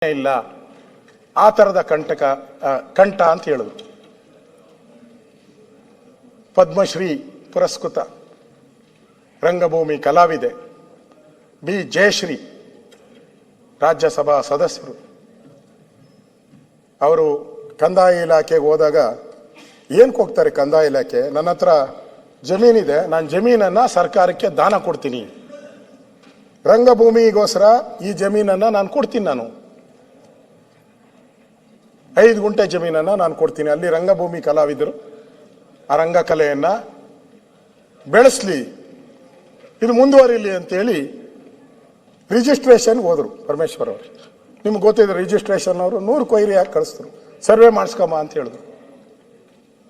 ಇಲ್ಲ, ಆ ಥರದ ಕಂಠ ಅಂತ ಹೇಳಿದ್ರು. ಪದ್ಮಶ್ರೀ ಪುರಸ್ಕೃತ ರಂಗಭೂಮಿ ಕಲಾವಿದೆ ಬಿ ಜಯಶ್ರೀ ರಾಜ್ಯಸಭಾ ಸದಸ್ಯರು. ಅವರು ಕಂದಾಯ ಇಲಾಖೆಗೆ ಹೋದಾಗ ಏನಕ್ಕೆ ಹೋಗ್ತಾರೆ? ಕಂದಾಯ ಇಲಾಖೆ, ನನ್ನ ಹತ್ರ ಜಮೀನಿದೆ, ನಾನು ಜಮೀನನ್ನು ಸರ್ಕಾರಕ್ಕೆ ದಾನ ಕೊಡ್ತೀನಿ, ರಂಗಭೂಮಿಗೋಸ್ಕರ ಈ ಜಮೀನನ್ನು ನಾನು ಕೊಡ್ತೀನಿ, ನಾನು 5 ಗುಂಟೆ ಜಮೀನನ್ನು ನಾನು ಕೊಡ್ತೀನಿ, ಅಲ್ಲಿ ರಂಗಭೂಮಿ ಕಲಾವಿದರು ಆ ರಂಗಕಲೆಯನ್ನು ಬೆಳೆಸಲಿ, ಇದು ಮುಂದುವರಿಲಿ ಅಂತೇಳಿ ರಿಜಿಸ್ಟ್ರೇಷನ್ಗೆ ಹೋದರು. ಪರಮೇಶ್ವರ್ ಅವರು, ನಿಮ್ಗೆ ಗೊತ್ತಿದೆ ರಿಜಿಸ್ಟ್ರೇಷನ್ ಅವರು 100 ಕೊಯ್ರಿ ಹಾಕಿ ಕಳಿಸಿದ್ರು, ಸರ್ವೆ ಮಾಡಿಸ್ಕಮ್ಮ ಅಂತ ಹೇಳಿದ್ರು.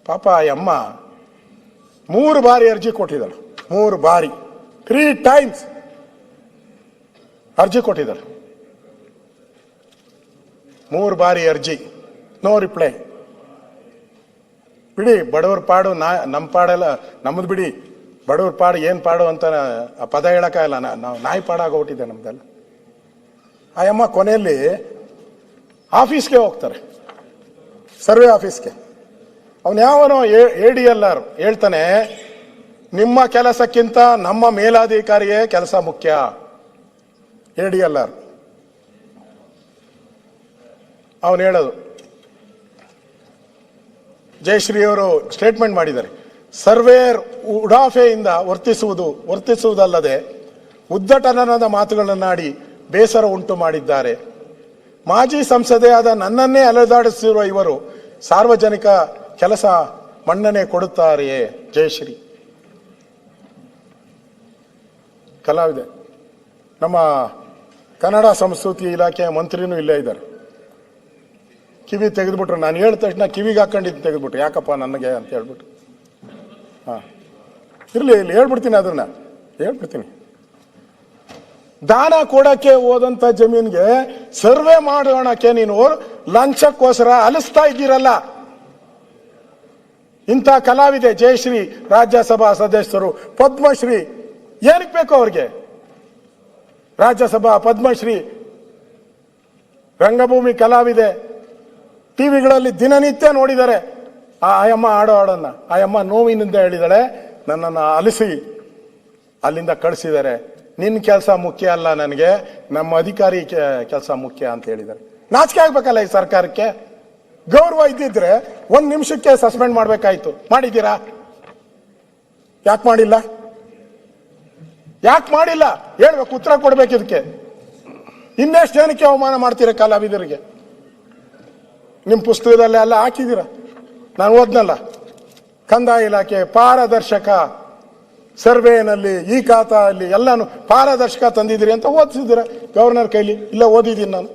ಪಾಪ ಆ ಅಮ್ಮ 3 ಬಾರಿ ಅರ್ಜಿ ಕೊಟ್ಟಿದ್ದಾಳೆ, 3 ಬಾರಿ 3 ಟೈಮ್ಸ್ ಅರ್ಜಿ ಕೊಟ್ಟಿದ್ದಾರೆ. 3 ಬಾರಿ ಅರ್ಜಿ, ನೋ ರಿಪ್ಲೈ. ಬಿಡಿ ಬಡವ್ರ ಪಾಡು, ನಮ್ಮ ಪಾಡೆಲ್ಲ ನಮ್ಮದು ಬಿಡಿ, ಬಡವ್ರ ಪಾಡು ಏನು ಪಾಡು ಅಂತ ಆ ಪದ ಹೇಳೋಕ್ಕಾಗಲ್ಲ, ನಾವು ನಾಯಿ ಪಾಡಾಗೋಗ್ಬಿಟ್ಟಿದೆ ನಮ್ದೆಲ್ಲ. ಆ ಅಮ್ಮ ಕೊನೆಯಲ್ಲಿ ಆಫೀಸ್ಗೆ ಹೋಗ್ತಾರೆ, ಸರ್ವೆ ಆಫೀಸ್ಗೆ. ಅವನು ಯಾವನೋ ADLR ಹೇಳ್ತಾನೆ, ನಿಮ್ಮ ಕೆಲಸಕ್ಕಿಂತ ನಮ್ಮ ಮೇಲಾಧಿಕಾರಿಗೆ ಕೆಲಸ ಮುಖ್ಯ. ADLR ಅವನು ಹೇಳೋದು. ಜಯಶ್ರೀ ಅವರು ಸ್ಟೇಟ್ಮೆಂಟ್ ಮಾಡಿದ್ದಾರೆ, ಸರ್ವೇರ್ ಉಡಾಫೆಯಿಂದ ವರ್ತಿಸುವುದಲ್ಲದೆ ಉದ್ದಟತನದ ಮಾತುಗಳನ್ನಾಡಿ ಬೇಸರ ಉಂಟು ಮಾಡಿದ್ದಾರೆ. ಮಾಜಿ ಸಂಸದೆ ಆದ ನನ್ನನ್ನೇ ಅಲೆದಾಡಿಸಿರುವ ಇವರು ಸಾರ್ವಜನಿಕ ಕೆಲಸ ಮನ್ನಣೆ ಕೊಡುತ್ತಾರೆಯೇ? ಜಯಶ್ರೀ ಕಲಾವಿದೆ, ನಮ್ಮ ಕನ್ನಡ ಸಂಸ್ಕೃತಿ ಇಲಾಖೆಯ ಮಂತ್ರಿನೂ ಇಲ್ಲೇ ಇದ್ದಾರೆ. ಕಿವಿ ತೆಗೆದುಬಿಟ್ರು, ನಾನು ಹೇಳಿದ ತಕ್ಷಣ ಕಿವಿಗೆ ಹಾಕೊಂಡಿದ್ದು ತೆಗೆದ್ಬಿಟ್ರು, ಯಾಕಪ್ಪ ನನಗೆ ಅಂತ ಹೇಳ್ಬಿಟ್ಟು. ಇರಲಿ ಇಲ್ಲಿ ಹೇಳ್ಬಿಡ್ತೀನಿ, ಅದನ್ನ ಹೇಳ್ಬಿಡ್ತೀನಿ. ದಾನ ಕೊಡಕ್ಕೆ ಹೋದಂತ ಜಮೀನ್ಗೆ ಸರ್ವೆ ಮಾಡೋಣಕ್ಕೆ ನೀನು ಲಂಚಕ್ಕೋಸ್ಕರ ಅಲಿಸ್ತಾ ಇದ್ದೀರಲ್ಲ. ಇಂಥ ಕಲಾವಿದೆ ಜಯಶ್ರೀ ರಾಜ್ಯಸಭಾ ಸದಸ್ಯರು, ಪದ್ಮಶ್ರೀ, ಏನಕ್ಕೆ ಬೇಕು ಅವ್ರಿಗೆ ರಾಜ್ಯಸಭಾ ಪದ್ಮಶ್ರೀ? ರಂಗಭೂಮಿ ಕಲಾವಿದೆ, ಟಿವಿಗಳಲ್ಲಿ ದಿನನಿತ್ಯ ನೋಡಿದ್ದಾರೆ ಆ ಅಮ್ಮ ಆಡೋ ಹಾಡನ್ನ. ಆ ಅಮ್ಮ ನೋವಿನಿಂದ ಹೇಳಿದಾಳೆ, ನನ್ನನ್ನು ಅಲಿಸಿ ಅಲ್ಲಿಂದ ಕಳಿಸಿದ್ದಾರೆ, ನಿನ್ನ ಕೆಲಸ ಮುಖ್ಯ ಅಲ್ಲ ನನಗೆ, ನಮ್ಮ ಅಧಿಕಾರಿ ಕೆಲಸ ಮುಖ್ಯ ಅಂತ ಹೇಳಿದ್ದಾರೆ. ನಾಚಿಕೆ ಆಗ್ಬೇಕಲ್ಲ ಈ ಸರ್ಕಾರಕ್ಕೆ. ಗೌರವ ಇದ್ದಿದ್ರೆ 1 ನಿಮಿಷಕ್ಕೆ ಸಸ್ಪೆಂಡ್ ಮಾಡ್ಬೇಕಾಯ್ತು, ಮಾಡಿದ್ದೀರಾ? ಯಾಕೆ ಮಾಡಿಲ್ಲ? ಯಾಕೆ ಮಾಡಿಲ್ಲ ಹೇಳ್ಬೇಕು, ಉತ್ತರ ಕೊಡ್ಬೇಕು ಇದಕ್ಕೆ. ಇನ್ನೆಷ್ಟು ಜನಕ್ಕೆ ಅವಮಾನ ಮಾಡ್ತೀರ ಕಲಾವಿದರಿಗೆ? ನಿಮ್ಮ ಪುಸ್ತಕದಲ್ಲಿ ಎಲ್ಲ ಹಾಕಿದ್ದೀರ, ನಾನು ಓದ್ನಲ್ಲ. ಕಂದಾಯ ಇಲಾಖೆ ಪಾರದರ್ಶಕ ಸರ್ವೆನಲ್ಲಿ, ಈ ಖಾತಾ ಅಲ್ಲಿ ಎಲ್ಲಾನು ಪಾರದರ್ಶಕ ತಂದಿದ್ದೀರಿ ಅಂತ ಓದಿಸಿದ್ದೀರ ಗವರ್ನರ್ ಕೈಲಿ. ಇಲ್ಲ, ಓದಿದ್ದೀನಿ ನಾನು.